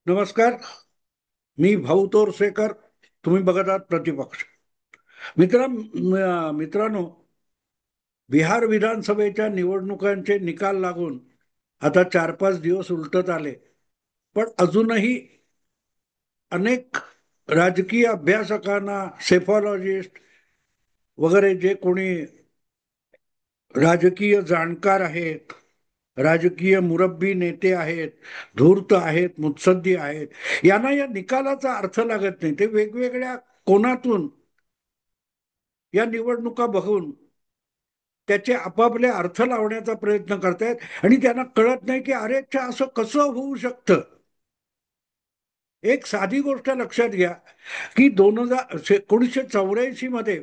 नमस्कार. मी भाऊ तोरसेकर. तुम्ही बघत आहात प्रतिपक्ष. मित्रांनो, बिहार विधानसभेच्या निवडणुकांचे निकाल लागून आता 4-5 दिवस उलटत आले, पण अजूनही अनेक राजकीय अभ्यासकांना, सेफॉलॉजिस्ट वगैरे जे कोणी राजकीय जाणकार आहेत, राजकीय मुरब्बी नेते आहेत, धूर्त आहेत, मुत्सद्दी आहेत, यांना या निकालाचा अर्थ लागत नाही. ते वेगवेगळ्या कोनातून या निवडणुका बघून त्याचे आपापले अर्थ लावण्याचा प्रयत्न करतायत आणि त्यांना कळत नाही की अरे अच्छा, असं कसं होऊ शकतं. एक साधी गोष्ट लक्षात घ्या की 1984 मध्ये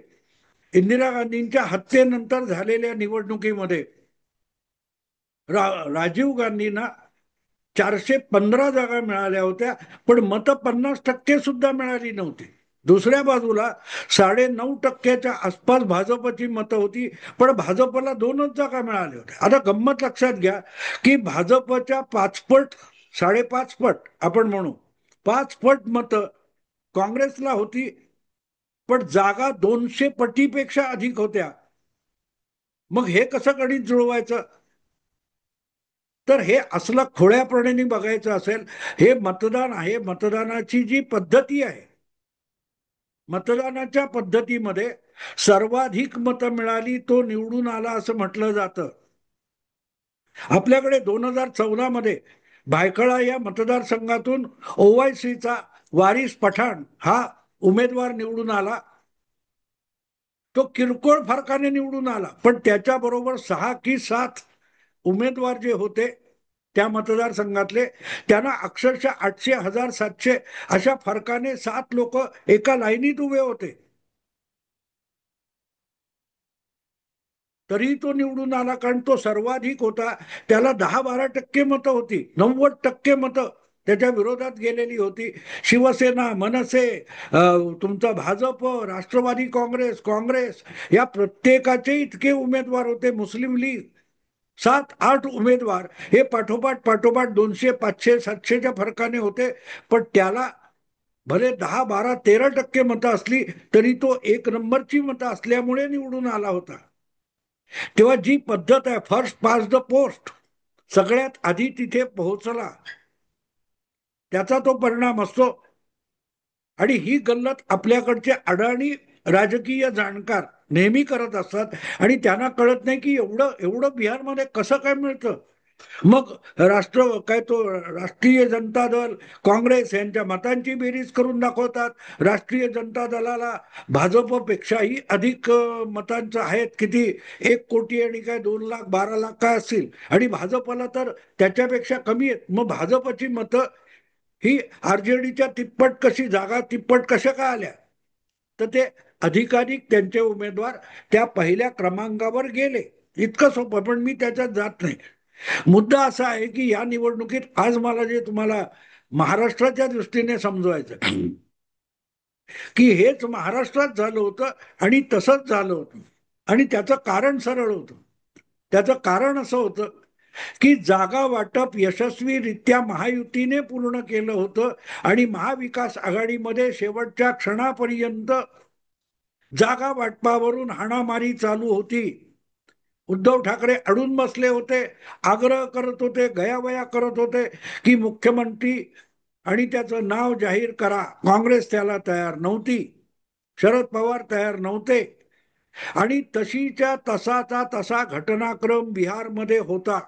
इंदिरा गांधींच्या हत्येनंतर झालेल्या निवडणुकीमध्ये राजीव गांधींना 415 जागा मिळाल्या होत्या, पण मतं 50% सुद्धा मिळाली नव्हती. दुसऱ्या बाजूला 9.5%च्या आसपास भाजपची मतं होती, पण भाजपला 2च जागा मिळाल्या होत्या. आता गंमत लक्षात घ्या की भाजपच्या 5 पट, 5.5 पट आपण म्हणू, 5 पट मतं काँग्रेसला होती, पण जागा 200 पटीपेक्षा अधिक होत्या. मग हे कसं गणित जुळवायचं? तर हे असलं खोळ्यापणाने बघायचं असेल, हे मतदान आहे. मतदानाची जी पद्धती आहे, मतदानाच्या पद्धतीमध्ये सर्वाधिक मतं मिळाली तो निवडून आला असं म्हटलं जातं. आपल्याकडे 2014 मध्ये भायखळा या मतदारसंघातून ओवायसीचा वारिस पठाण हा उमेदवार निवडून आला. तो किरकोळ फरकाने निवडून आला, पण त्याच्याबरोबर 6 की 7 उमेदवार जे होते त्या मतदारसंघातले, त्यांना अक्षरशः 800, 1700 अशा फरकाने 7 लोक एका लाईनीत उभे होते, तरी तो निवडून आला. कारण तो सर्वाधिक होता. त्याला 10-12% मतं होती, 90% मतं त्याच्या विरोधात गेलेली होती. शिवसेना, मनसे, तुमचा भाजप, राष्ट्रवादी काँग्रेस, काँग्रेस या प्रत्येकाचे इतके उमेदवार होते. मुस्लिम लीग, 7-8 उमेदवार हे पाठोपाठ पाठोपाठ 200, 500, 700च्या फरकाने होते. पण त्याला भले 10, 12, 13% मतं असली, तरी तो एक नंबरची मतं असल्यामुळे निवडून आला होता. तेव्हा जी पद्धत आहे, फर्स्ट पास द पोस्ट, सगळ्यात आधी तिथे पोहोचला, त्याचा तो परिणाम असतो. आणि ही गल्लत आपल्याकडचे अडाणी राजकीय जाणकार नेहमी करत असतात, आणि त्यांना कळत नाही की एवढं एवढं बिहारमध्ये कसं काय मिळतं. मग राष्ट्रीय जनता दल, काँग्रेस यांच्या मतांची बेरीज करून दाखवतात. राष्ट्रीय जनता दलाला भाजपपेक्षाही अधिक मतांचं आहेत, किती, 1 कोटी आणि काय 2 लाख 12 लाख काय असतील, आणि भाजपला तर त्याच्यापेक्षा कमी आहेत. मग भाजपची मतं ही आरजेडीच्या तिप्पट कशी, जागा तिप्पट कशा काय आल्या? तर ते अधिकाधिक त्यांचे उमेदवार त्या पहिल्या क्रमांकावर गेले. इतकं सोपं, पण मी त्याच्यात जात नाही. मुद्दा असा आहे की या निवडणुकीत आज मला जे तुम्हाला महाराष्ट्राच्या दृष्टीने समजवायचं की हेच महाराष्ट्रात झालं होतं आणि तसंच झालं होतं. आणि त्याचं कारण सरळ होतं. त्याचं कारण असं होतं की जागा वाटप यशस्वीरित्या महायुतीने पूर्ण केलं होतं, आणि महाविकास आघाडीमध्ये शेवटच्या क्षणापर्यंत जागा वाटपावरून हाणामारी चालू होती. उद्धव ठाकरे अडून बसले होते, आग्रह करत होते, गयावया करत होते की मुख्यमंत्री आणि त्याचं नाव जाहीर करा. काँग्रेस त्याला तयार नव्हती, शरद पवार तयार नव्हते, आणि तशीच्या तसाचा तसा घटनाक्रम बिहारमध्ये होता.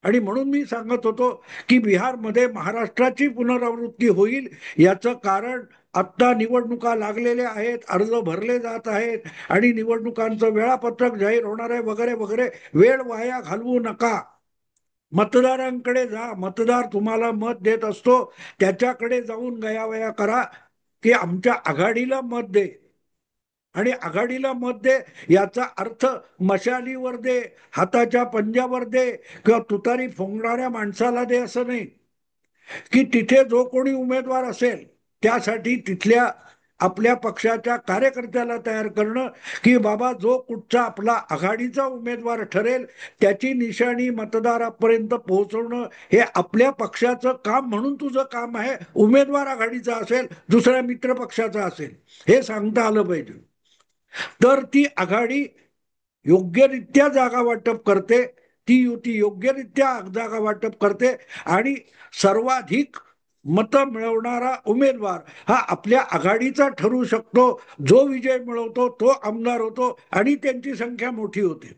आणि म्हणून मी सांगत होतो की बिहारमध्ये महाराष्ट्राची पुनरावृत्ती होईल. याचं कारण, आत्ता निवडणुका लागलेल्या आहेत, अर्ज भरले जात आहेत, आणि निवडणुकांचं वेळापत्रक जाहीर होणार आहे, वगैरे वगैरे. वेळ वाया घालवू नका. मतदारांकडे जा. मतदार तुम्हाला मत देत असतो, त्याच्याकडे जाऊन गयावया करा की आमच्या आघाडीला मत दे. आणि आघाडीला मत दे याचा अर्थ मशालीवर दे, हाताच्या पंजावर दे, किंवा तुतारी फोंगणाऱ्या माणसाला दे असं नाही. की तिथे जो कोणी उमेदवार असेल त्यासाठी तिथल्या आपल्या पक्षाच्या कार्यकर्त्याला तयार करणं की बाबा जो कुठचा आपला आघाडीचा उमेदवार ठरेल त्याची निशाणी मतदारापर्यंत पोहोचवणं हे आपल्या पक्षाचं काम म्हणून तुझं काम आहे. उमेदवार आघाडीचा असेल दुसऱ्या मित्र पक्षाचा असेल हे सांगता आलं पाहिजे. तर ती आघाडी योग्यरित्या जागा वाटप करते, ती युती योग्यरित्या जागा वाटप करते आणि सर्वाधिक मतं मिळवणारा उमेदवार हा आपल्या आघाडीचा ठरू शकतो. जो विजय मिळवतो तो आमदार होतो आणि त्यांची संख्या मोठी होते.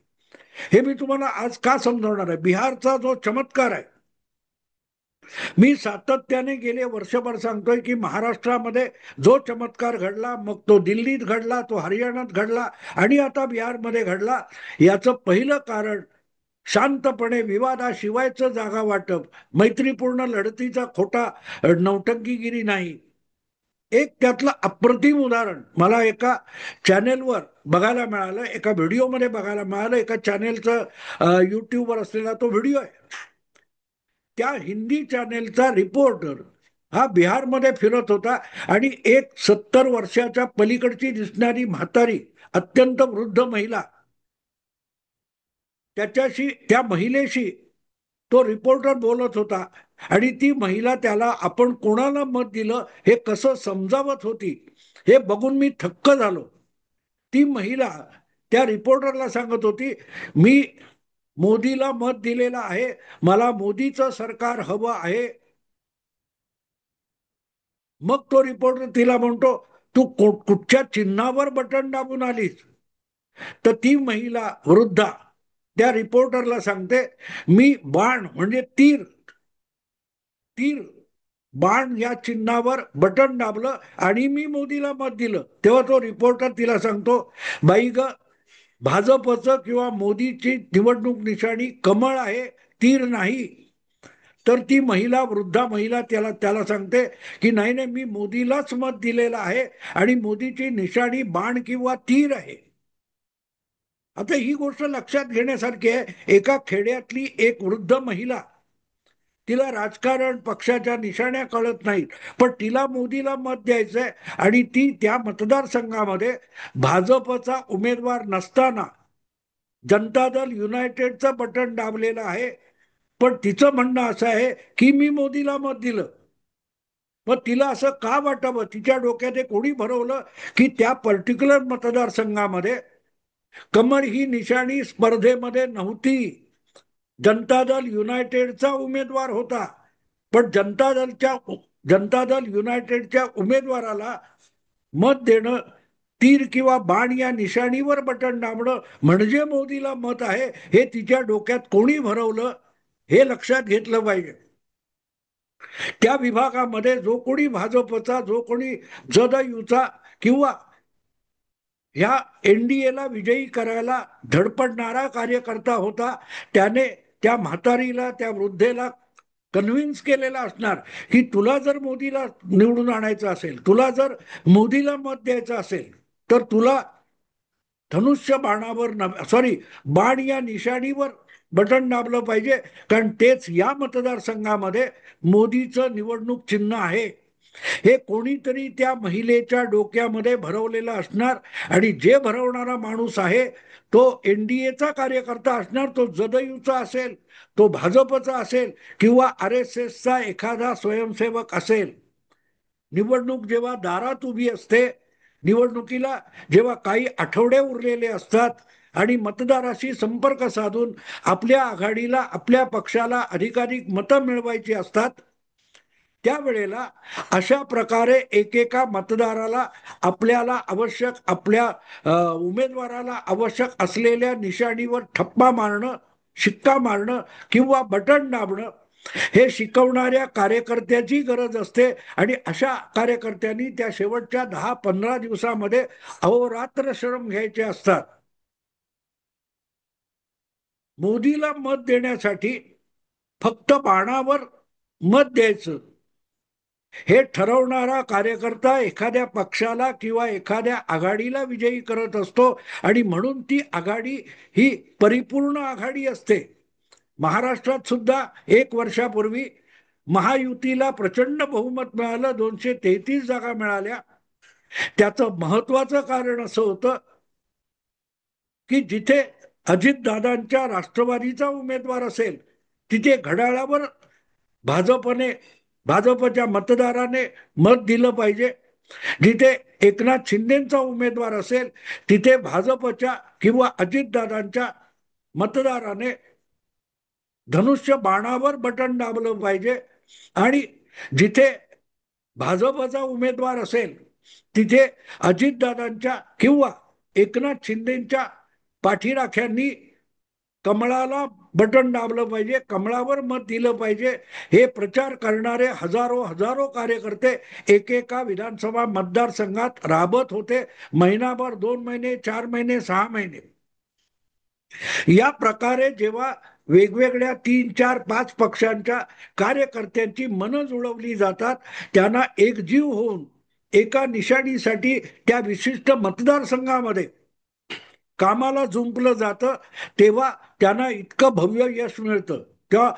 हे मी तुम्हाला आज का समजावणार आहे. बिहारचा जो चमत्कार आहे, मी सातत्याने गेले वर्षभर सांगतोय की महाराष्ट्रामध्ये जो चमत्कार घडला, मग तो दिल्लीत घडला, तो हरियाणात घडला आणि आता बिहारमध्ये घडला. याचं पहिलं कारण शांतपणे विवादाशिवायचं जागा वाटप, मैत्रीपूर्ण लढतीचा खोटा नौटंकीगिरी नाही. एक त्यातलं अप्रतिम उदाहरण मला एका चॅनेलवर बघायला मिळालं, एका व्हिडिओमध्ये बघायला मिळालं. एका चॅनेलचं युट्यूबवर असलेला तो व्हिडिओ आहे. त्या हिंदी चॅनेलचा रिपोर्टर हा बिहारमध्ये फिरत होता आणि एक 70 वर्षाच्या पलीकडची दिसणारी म्हातारी अत्यंत वृद्ध महिला, त्याच्याशी त्या महिलेशी तो रिपोर्टर बोलत होता आणि ती महिला त्याला आपण कोणाला मत दिलं हे कसं समजावत होती हे बघून मी थक्क झालो. ती महिला त्या रिपोर्टरला सांगत होती, मी मोदीला मत दिलेलं आहे, मला मोदीचं सरकार हवं आहे. मग तो रिपोर्टर तिला म्हणतो, तू कुठच्या चिन्हावर बटन दाबून आलीस. तर ती महिला वृद्धा त्या रिपोर्टरला सांगते, मी बाण म्हणजे तीर तीर बाण या चिन्हावर बटन दाबलं आणि मी मोदीला मत दिलं. तेव्हा तो रिपोर्टर तिला सांगतो, बाई ग, भाजपचं किंवा मोदीची निवडणूक निशाणी कमळ आहे, तीर नाही. तर ती महिला, वृद्धा महिला त्याला सांगते की नाही नाही, मी मोदीलाच मत दिलेलं आहे आणि मोदीची निशाणी बाण किंवा तीर आहे. आता ही गोष्ट लक्षात घेण्यासारखी आहे. एका खेड्यातली एक वृद्ध महिला, तिला राजकारण पक्षाच्या निशाण्या कळत नाहीत, पण तिला मोदीला मत द्यायचंय आणि ती त्या मतदारसंघामध्ये भाजपचा उमेदवार नसताना जनता दल युनायटेडचं बटन दाबलेलं आहे. पण तिचं म्हणणं असं आहे की मी मोदीला मत दिलं. मग तिला असं का वाटावं, तिच्या डोक्यात कोणी भरवलं की त्या पर्टिक्युलर मतदारसंघामध्ये कमळ ही निशाणी स्पर्धेमध्ये नव्हती. जनता दल युनायटेडचा उमेदवार होता. पण जनता दल युनायटेडच्या उमेदवाराला मत देणं, तीर किंवा बाण या निशाणीवर बटन दाबणं म्हणजे मोदीला मत आहे हे तिच्या डोक्यात कोणी भरवलं हे लक्षात घेतलं पाहिजे. त्या विभागामध्ये जो कोणी भाजपचा, जो कोणी जदयूचा किंवा ह्या एनडीएला विजयी करायला धडपडणारा कार्यकर्ता होता, त्याने त्या म्हातारीला, त्या वृद्धेला कन्व्हिन्स केलेला असणार की तुला जर मोदीला निवडून आणायचं असेल, तुला जर मोदीला मत द्यायचं असेल, तर तुला धनुष्य बाणावर सॉरी बाण या निशाणीवर बटन दाबलं पाहिजे, कारण तेच या मतदारसंघामध्ये मोदीचं निवडणूक चिन्ह आहे. हे कोणीतरी त्या महिलेच्या डोक्यामध्ये भरवलेलं असणार आणि जे भरवणारा माणूस आहे तो एनडीएचा कार्यकर्ता असणार, तो जदयूचा असेल, तो भाजपचा असेल किंवा RSSचा एखादा स्वयंसेवक असेल. निवडणूक जेव्हा दारात उभी असते, निवडणुकीला जेव्हा काही आठवडे उरलेले असतात आणि मतदाराशी संपर्क साधून आपल्या आघाडीला, आपल्या पक्षाला अधिकाधिक मतं मिळवायची असतात, त्यावेळेला अशा प्रकारे एकेका मतदाराला आपल्याला आवश्यक, आपल्या उमेदवाराला आवश्यक असलेल्या निशाणीवर ठप्पा मारणं, शिक्का मारणं किंवा बटन दाबणं हे शिकवणाऱ्या कार्यकर्त्याची गरज असते. आणि अशा कार्यकर्त्यांनी त्या शेवटच्या 10-15 दिवसामध्ये अहोरात्र श्रम घ्यायचे असतात. मोदीला मत देण्यासाठी फक्त बाणावर मत द्यायचं हे ठरवणारा कार्यकर्ता एखाद्या पक्षाला किंवा एखाद्या आघाडीला विजयी करत असतो आणि म्हणून ती आघाडी ही परिपूर्ण आघाडी असते. महाराष्ट्रात सुद्धा 1 वर्षापूर्वी महायुतीला प्रचंड बहुमत मिळालं, 233 जागा मिळाल्या. त्याचं महत्वाचं कारण असं होतं की जिथे अजितदादांच्या राष्ट्रवादीचा उमेदवार असेल तिथे घड्याळावर भाजपने भाजपच्या मतदाराने मत दिलं पाहिजे. जिथे एकनाथ शिंदेचा उमेदवार असेल तिथे भाजपच्या किंवा अजितदादांच्या मतदाराने धनुष्य बाणावर बटन दाबलं पाहिजे. आणि जिथे भाजपचा उमेदवार असेल तिथे अजितदादांच्या किंवा एकनाथ शिंदेच्या पाठीराख्यांनी कमळाला बटन दाबलं पाहिजे, कमळावर मत दिलं पाहिजे. हे प्रचार करणारे हजारो हजारो कार्यकर्ते एकेका विधानसभा मतदारसंघात राबत होते. महिनाभर, 2 महिने, 4 महिने, 6 महिने. या प्रकारे जेव्हा वेगवेगळ्या 3, 4, 5 पक्षांच्या कार्यकर्त्यांची मनं जुळवली जातात, त्यांना एकजीव होऊन एका निशाणीसाठी त्या विशिष्ट मतदारसंघामध्ये कामाला जुंपलं जातं, तेव्हा त्यांना इतकं भव्य यश मिळतं. तेव्हा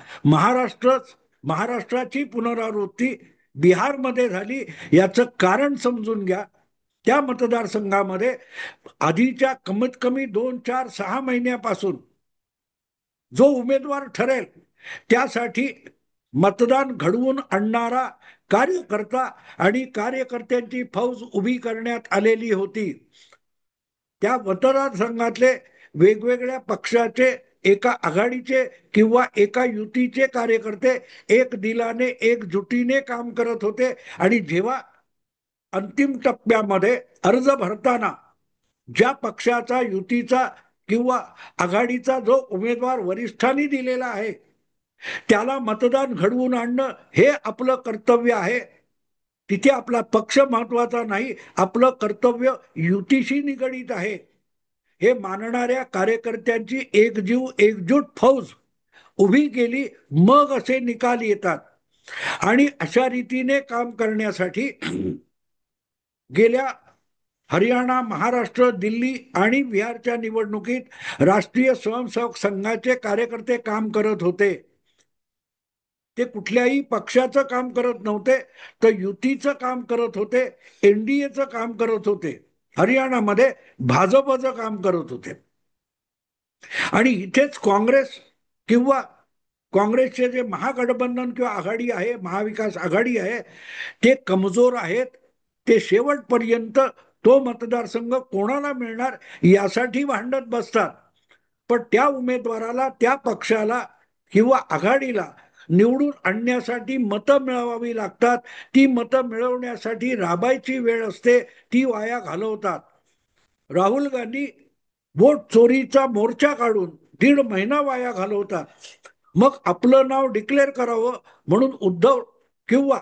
महाराष्ट्राची पुनरावृत्ती बिहारमध्ये झाली याचं कारण समजून घ्या. त्या मतदारसंघामध्ये आधीच्या कमीत कमी 2, 4, 6 महिन्यापासून जो उमेदवार ठरेल त्यासाठी मतदान घडवून आणणारा कार्यकर्ता आणि कार्यकर्त्यांची फौज उभी करण्यात आलेली होती. त्या मतदारसंघातले वेगवेगळ्या पक्षाचे, एका आघाडीचे किंवा एका युतीचे कार्यकर्ते एक दिलाने, एकजुटीने काम करत होते. आणि जेव्हा अंतिम टप्प्यामध्ये अर्ज भरताना ज्या पक्षाचा, युतीचा किंवा आघाडीचा जो उमेदवार वरिष्ठांनी दिलेला आहे त्याला मतदान घडवून आणणं हे आपलं कर्तव्य आहे. तिथे आपला पक्ष महत्वाचा नाही, आपलं कर्तव्य युतीशी निगडीत आहे. हे मानणाऱ्या कार्यकर्त्यांची एकजूट फौज उभी केली, मग असे निकाल येतात. आणि अशा रीतीने काम करण्यासाठी गेल्या हरियाणा, महाराष्ट्र, दिल्ली आणि बिहारच्या निवडणुकीत राष्ट्रीय स्वयंसेवक संघाचे कार्यकर्ते काम करत होते. ते कुठल्याही पक्षाचं काम करत नव्हते, तर युतीचं काम करत होते, एनडीएचं काम करत होते, हरियाणामध्ये भाजपचं काम करत होते. आणि इथेच काँग्रेस किंवा काँग्रेसचे जे महागठबंधन किंवा आघाडी आहे, महाविकास आघाडी आहे, ते कमजोर आहेत. ते शेवटपर्यंत तो मतदारसंघ कोणाला मिळणार यासाठी भांडत बसतात. पण त्या उमेदवाराला, त्या पक्षाला किंवा आघाडीला निवडून आणण्यासाठी मतं मिळवावी लागतात. ती मतं मिळवण्यासाठी राबायची वेळ असते, ती वाया घालवतात. राहुल गांधी वोट चोरीचा मोर्चा काढून 1.5 महिना वाया घालवतात. मग आपलं नाव डिक्लेअर करावं म्हणून उद्धव किंवा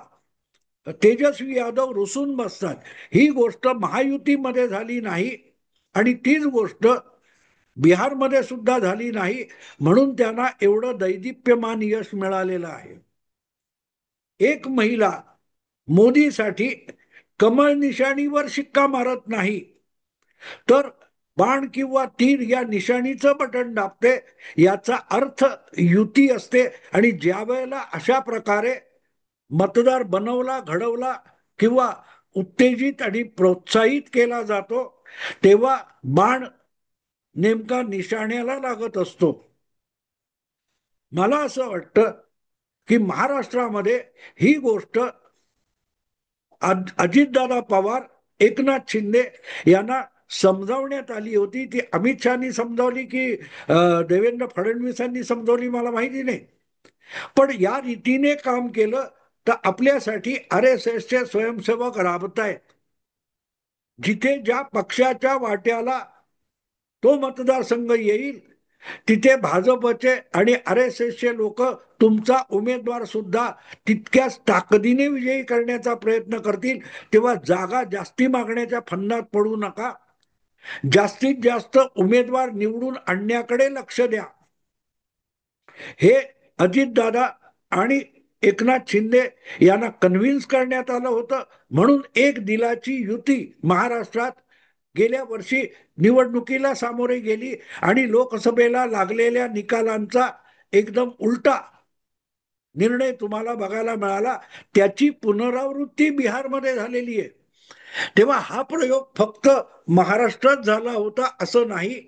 तेजस्वी यादव रुसून बसतात. ही गोष्ट महायुतीमध्ये झाली नाही आणि तीच गोष्ट बिहारमध्ये सुद्धा झाली नाही, म्हणून त्यांना एवढं दैदिप्यमान यश मिळालेलं आहे. एक महिला मोदीसाठी कमळ निशाणीवर शिक्का मारत नाही, तर बाण किंवा तीर या निशाणीचं बटन दाबते. याचा अर्थ युती असते. आणि ज्या वेळेला अशा प्रकारे मतदार बनवला, घडवला किंवा उत्तेजित आणि प्रोत्साहित केला जातो, तेव्हा बाण नेमका निशाण्याला लागत असतो. मला असं वाटतं की महाराष्ट्रामध्ये ही गोष्ट अजितदादा पवार, एकनाथ शिंदे यांना समजावण्यात आली होती. ती अमित शहानी समजावली की देवेंद्र फडणवीसांनी समजावली मला माहिती नाही, पण या रीतीने काम केलं तर आपल्यासाठी RSSचे स्वयंसेवक राबतायत. जिथे ज्या पक्षाच्या वाट्याला तो मतदारसंघ येईल तिथे भाजपचे आणि RSSचे लोक तुमचा उमेदवार सुद्धा तितक्याच ताकदीने विजयी करण्याचा प्रयत्न करतील. तेव्हा जागा जास्ती मागण्याच्या फंदात पडू नका. जास्तीत जास्त उमेदवार निवडून आणण्याकडे लक्ष द्या. हे अजितदादा आणि एकनाथ शिंदे यांना कन्व्हिन्स करण्यात आलं होतं, म्हणून एक दिलाची युती महाराष्ट्रात गेल्या वर्षी निवडणुकीला सामोरे गेली आणि लोकसभेला लागलेल्या निकालांचा एकदम उलटा निर्णय तुम्हाला बघायला मिळाला. त्याची पुनरावृत्ती बिहारमध्ये झालेली आहे. तेव्हा हा प्रयोग फक्त महाराष्ट्रात झाला होता असं नाही.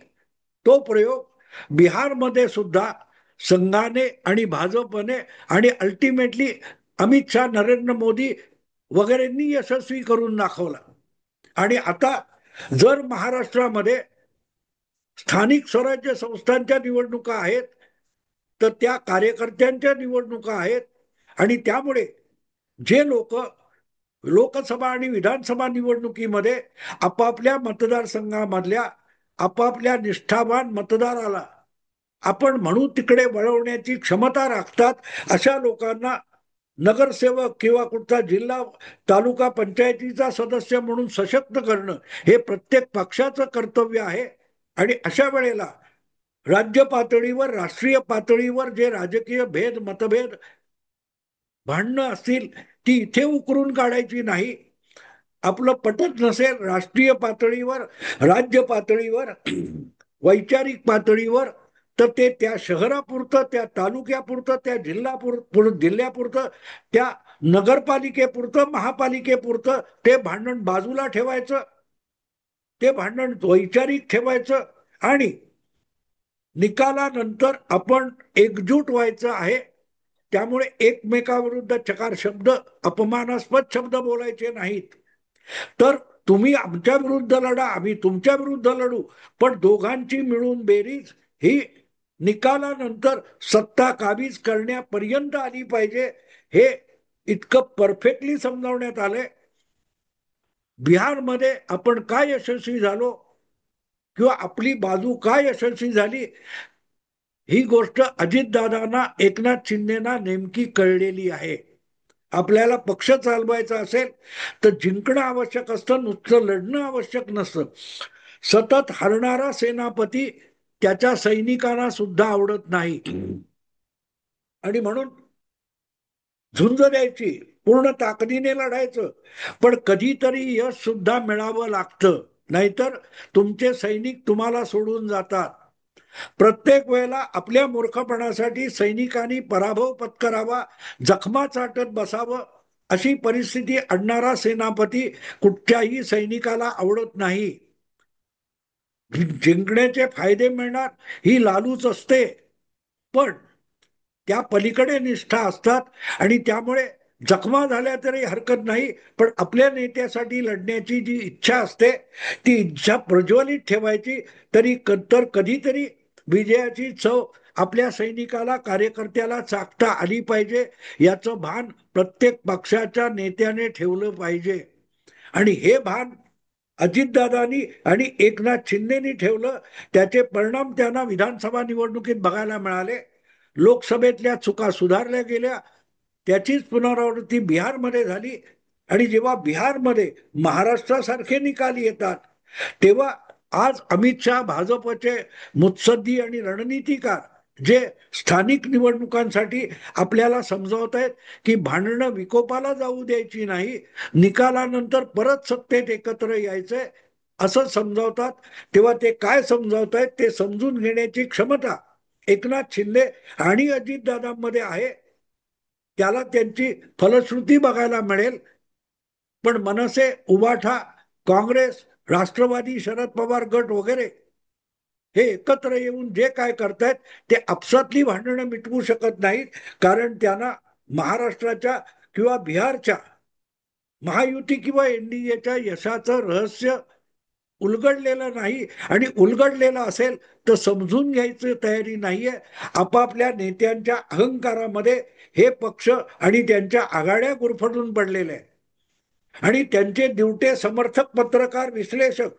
तो प्रयोग बिहारमध्ये सुद्धा संघाने आणि भाजपने आणि अल्टिमेटली अमित शहा, नरेंद्र मोदी वगैरेंनी यशस्वी करून दाखवला. आणि आता जर महाराष्ट्रामध्ये स्थानिक स्वराज्य संस्थांच्या निवडणुका आहेत, तर त्या कार्यकर्त्यांच्या निवडणुका आहेत. आणि त्यामुळे जे लोक लोकसभा आणि विधानसभा निवडणुकीमध्ये आपापल्या मतदारसंघामधल्या आपापल्या निष्ठावान मतदाराला आपण म्हणू तिकडे वळवण्याची क्षमता राखतात, अशा लोकांना नगरसेवक किंवा कुठचा जिल्हा तालुका पंचायतीचा सदस्य म्हणून सशक्त करणं हे प्रत्येक पक्षाचं कर्तव्य आहे. आणि अशा वेळेला राज्य पातळीवर, राष्ट्रीय पातळीवर जे राजकीय भेद, मतभेद, भांडणं असतील, ती इथे उकरून काढायची नाही. आपलं पटत नसेल राष्ट्रीय पातळीवर, राज्य पातळीवर, वैचारिक पातळीवर, तर ते त्या शहरापुरतं, त्या तालुक्यापुरतं, त्या जिल्ह्यापुरतं, त्या नगरपालिकेपुरतं, महापालिकेपुरतं ते भांडण बाजूला ठेवायचं, ते भांडण वैचारिक ठेवायचं. आणि निकालानंतर आपण एकजूट व्हायचं आहे. त्यामुळे एकमेकाविरुद्ध चकार शब्द, अपमानास्पद शब्द बोलायचे नाहीत. तर तुम्ही आमच्या विरुद्ध लढा, आम्ही तुमच्या विरुद्ध लढू, पण दोघांची मिळून बेरीज ही निकालानंतर सत्ता काबीज करण्यापर्यंत आली पाहिजे. हे इतकं परफेक्टली समजावण्यात आलंय. बिहारमध्ये आपण काय यशस्वी झालो किंवा आपली बाजू काय यशस्वी झाली, ही गोष्ट अजितदादांना, एकनाथ शिंदेना नेमकी कळलेली आहे. आपल्याला पक्ष चालवायचा असेल तर जिंकणं आवश्यक असतं, नुसतं लढणं आवश्यक नसतं. सतत हरणारा सेनापती त्याच्या सैनिकांना सुद्धा आवडत नाही. आणि म्हणून झुंज द्यायची, पूर्ण ताकदीने लढायचं, पण कधीतरी यश सुद्धा मिळावं लागतं, नाहीतर तुमचे सैनिक तुम्हाला सोडून जातात. प्रत्येक वेळेला आपल्या मूर्खपणासाठी सैनिकांनी पराभव पत्करावा, जखमा चाटत बसावं, अशी परिस्थिती आणणारा सेनापती कुठच्याही सैनिकाला आवडत नाही. जिंकण्याचे फायदे मिळणार ही लालूच असते, पण त्या पलीकडे निष्ठा असतात. आणि त्यामुळे जखमा झाल्या तरी हरकत नाही, पण आपल्या नेत्यासाठी लढण्याची जी इच्छा असते, ती इच्छा प्रज्वलित ठेवायची. तर कधीतरी विजयाची चव आपल्या सैनिकाला, कार्यकर्त्याला चाखता आली पाहिजे, याचं भान प्रत्येक पक्षाच्या नेत्याने ठेवलं पाहिजे. आणि हे भान अजितदादांनी आणि एकनाथ शिंदेनी ठेवलं. त्याचे परिणाम त्यांना विधानसभा निवडणुकीत बघायला मिळाले. लोकसभेतल्या चुका सुधारल्या गेल्या, त्याचीच पुनरावृत्ती बिहारमध्ये झाली. आणि जेव्हा बिहारमध्ये महाराष्ट्रासारखे निकाल येतात, तेव्हा आज अमित शहा, भाजपचे मुत्सद्दी आणि रणनीतिकार, जे स्थानिक निवडणुकांसाठी आपल्याला समजावत आहेत की भांडणं विकोपाला जाऊ द्यायची नाही, निकालानंतर परत सत्तेत एकत्र यायचंय, असं समजावतात. तेव्हा ते काय समजावतायत ते समजून घेण्याची क्षमता एकनाथ शिंदे आणि अजितदादांमध्ये आहे. त्याला त्यांची फलश्रुती बघायला मिळेल. पण मनसे, उबाठा, काँग्रेस, राष्ट्रवादी, शरद पवार गट वगैरे हे एकत्र येऊन जे काय करतायत ते आपसातली भांडणं मिटवू शकत नाहीत. कारण त्यांना महाराष्ट्राच्या किंवा बिहारच्या महायुती किंवा एनडीएच्या यशाचं रहस्य उलगडलेलं नाही. आणि उलगडलेलं असेल तर समजून घ्यायची तयारी नाहीये. आपापल्या नेत्यांच्या अहंकारामध्ये हे पक्ष आणि त्यांच्या आघाड्या गुरफटून पडलेल्या आहेत. आणि त्यांचे दिवटे समर्थक, पत्रकार, विश्लेषक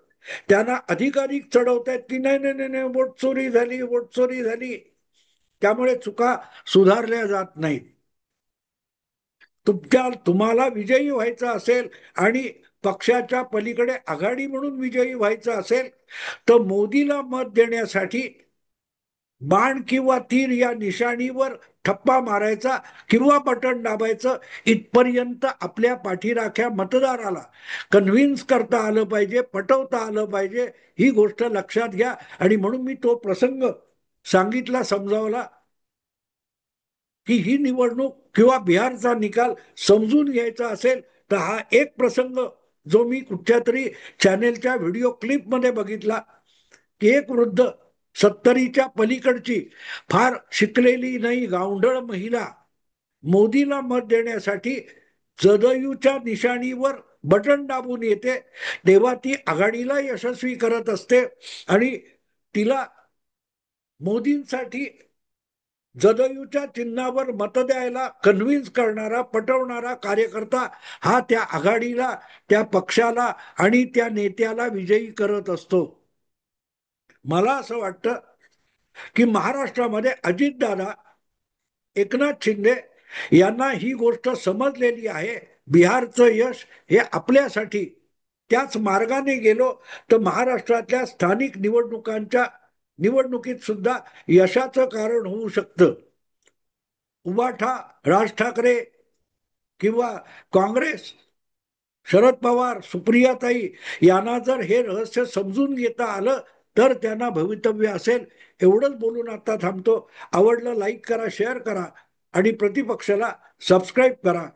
त्यांना अधिकाधिक चढवत आहेत की नाही नाही नाही, वोट चोरी झाली, वोट चोरी झाली. त्यामुळे चुका सुधारल्या जात नाहीत. तुम्हाला विजयी व्हायचं असेल आणि पक्षाच्या पलीकडे आघाडी म्हणून विजयी व्हायचं असेल, तर मोदीला मत देण्यासाठी बाण किंवा तीर या निशाणीवर ठप्पा मारायचा किंवा बटन दाबायचं, इथपर्यंत आपल्या पाठीराख्या मतदाराला कन्व्हिन्स करता आलं पाहिजे, पटवता आलं पाहिजे. ही गोष्ट लक्षात घ्या. आणि म्हणून मी तो प्रसंग सांगितला, समजावला की ही निवडणूक किंवा बिहारचा निकाल समजून घ्यायचा असेल तर हा एक प्रसंग जो मी कुठच्या तरी चॅनेलच्या व्हिडिओ क्लिपमध्ये बघितला की एक वृद्ध 70च्या पलीकडची फार शिकलेली नाही गावंढळ महिला मोदीला मत देण्यासाठी जदयूच्या निशाणीवर बटन दाबून येते, तेव्हा ती आघाडीला यशस्वी करत असते आणि तिला मोदींसाठी जदयूच्या चिन्हावर मत द्यायला कन्व्हिन्स करणारा पटवणारा कार्यकर्ता हा त्या आघाडीला, त्या पक्षाला आणि त्या नेत्याला विजयी करत असतो. मला असं वाटतं की महाराष्ट्रामध्ये अजितदादा, एकनाथ शिंदे यांना ही गोष्ट समजलेली आहे. बिहारचं यश हे आपल्यासाठी, त्याच मार्गाने गेलो तर महाराष्ट्रातल्या स्थानिक निवडणुकीत सुद्धा यशाचं कारण होऊ शकतं. उबाठा, राज ठाकरे किंवा काँग्रेस, शरद पवार, सुप्रियाताई यांना जर हे रहस्य समजून घेता आलं तर त्यांना भवितव्य असेल. एवढंच बोलून आता थांबतो. आवडलं लाईक करा, शेअर करा आणि प्रतिपक्षाला सबस्क्राईब करा.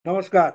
नमस्कार.